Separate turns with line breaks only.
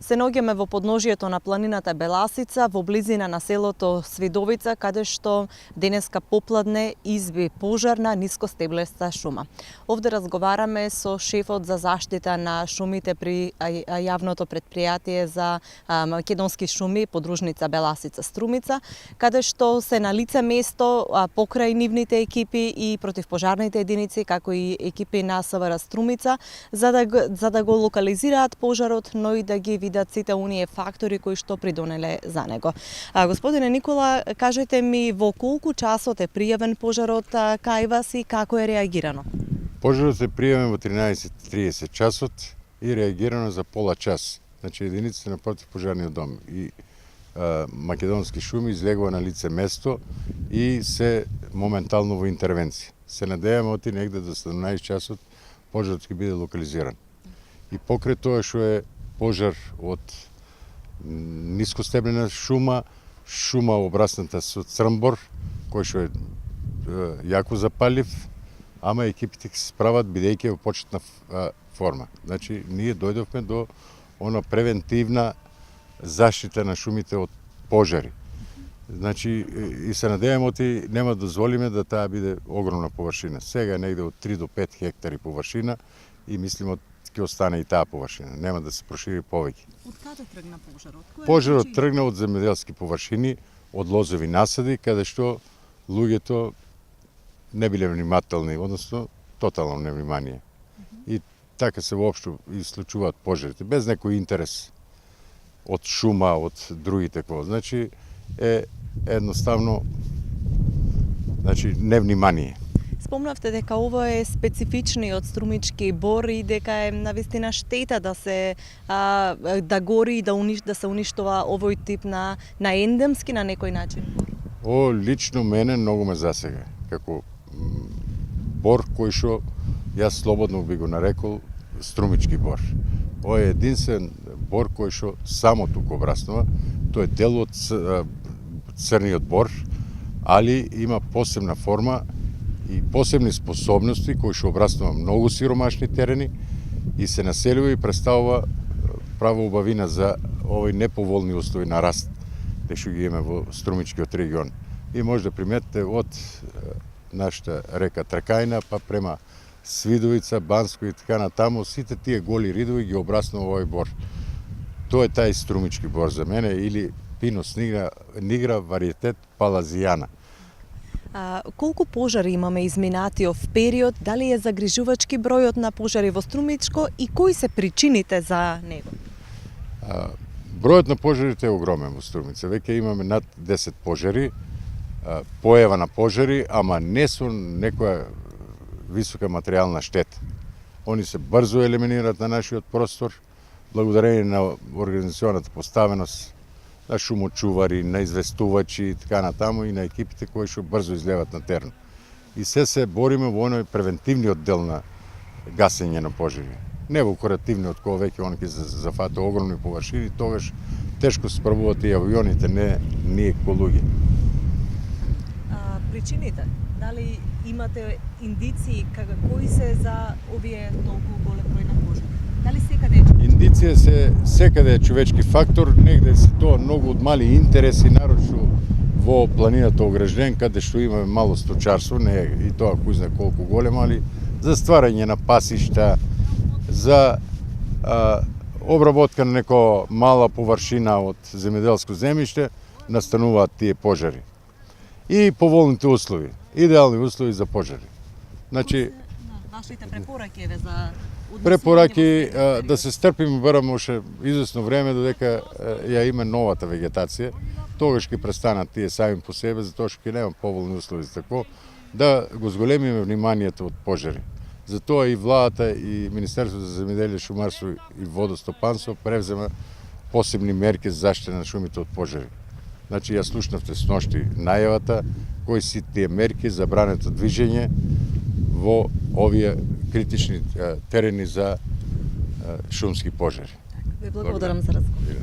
Се наоѓаме во подножието на планината Беласица, во близина на селото Свидовица, каде што денеска попладне изби пожар на нискостеблеста шума. Овде разговараме со шефот за заштита на шумите при јавното предпријатие за македонски шуми, подружница Беласица Струмица, каде што се на лице место покрај нивните екипи и противпожарните единици, како и екипи на СВР Струмица, за да го локализираат пожарот, но и да ги видат сите оние фактори кои што придонеле за него. Господине Никола, кажете ми во колку часот е пријавен пожарот кај вас и како е реагирано?
Пожарот е пријавен во 13:30 часот и реагирано за пола час. Значи единиците на противпожарниот дом и македонски шуми излегува на лице место и се моментално во интервенција. Се надеваме оти негде до 17 часот пожарот ќе биде локализиран. И покрај тоа што е пожар од нискостеблена шума, шума обрасната со црнбор, кој што е јако запалив, ама екипите ќе се справат бидејќи во почетна форма. Значи, ние дојдовме до она превентивна заштита на шумите од пожари. Значи, и се надеваме оти нема дозволиме да таа биде огромна површина. Сега е негде од 3 до 5 хектари површина и мислиме ќе остане и таа површина. Нема да се прошири повеќе.
Од каде тргна пожарот?
Пожарот тргна од земјоделски површини, од лозови насади, каде што луѓето не биле внимателни, односно тотално невнимание. И така се воопшто и случуваат пожарите, без некој интерес од шума, од други такво. Значи, е едноставно невнимание.
Спомнавте дека ова е специфичниот струмички бор и дека е навистина штета да се да гори и да се уништува овој тип на ендемски на некој начин бор.
Лично мене многу ме засега. Како бор кој што јас слободно би го нарекол струмички бор. Ова е единствен бор кој што само тука обраснува. Тој е дел од црниот бор, али има посебна форма и посебни способности кои што обраснува многу сиромашни терени и се населува и представува права убавина за овој неповолни услови на раст што ги имаме во струмичкиот регион. И може да приметите од нашата река Тракајна па према Свидовица, Банско и така натаму, сите тие голи ридови ги обраснува овој бор. Тоа е тај струмички бор за мене или Pinus nigra вариетет палазијана.
Колку пожари имаме изминатиот период? Дали е загрижувачки бројот на пожари во Струмичко и кои се причините за него?
Бројот на пожарите е огромен во Струмица. Веќе имаме над 10 пожари, појава на пожари, ама не со некоја висока материјална штета. Они се брзо елиминираат на нашиот простор, благодарение на организационата поставеност на шумочувари, на известувачи и така натаму и на екипите кои што брзо излеват на терен. И се бориме во оној превентивниот дел на гасење на пожари. Не во куративниот кој веќе он ќе зафата огромни површини, тогаш тешко се справуваат и авионите, не ние ко луѓе.
Причините? Дали имате индиции кои се за овие толку голем број на пожари? Дали секаде е?
Индиција се секаде е човечки фактор, негде се тоа многу од мали интереси, нарочно во планината Огражден, каде што имаме мало сточарство, не и тоа кој знае колку големо, али за стварање на пасишта, за обработка на некоја мала површина од земјоделско земјиште, настануваат тие пожари. И поволните услови, идеални услови за пожари. Значи,
вашите препораки еве за
препораки да се стрпиме барем уште извесно време додека ја има новата вегетација, тогаш ќе престанат тие сами по себе, затоа што ќе нема поволни услови за тако, да го зголемиме вниманието од пожари. Затоа и владата и Министерството за земјоделие, шумарство и водостопанство превзема посебни мерки за заштита на шумите од пожари. Значи, ја слушнавте сношти најавата, кои си тие мерки за забрането движење во овие критични терени за шумски пожари.
Ви благодарам за разговор.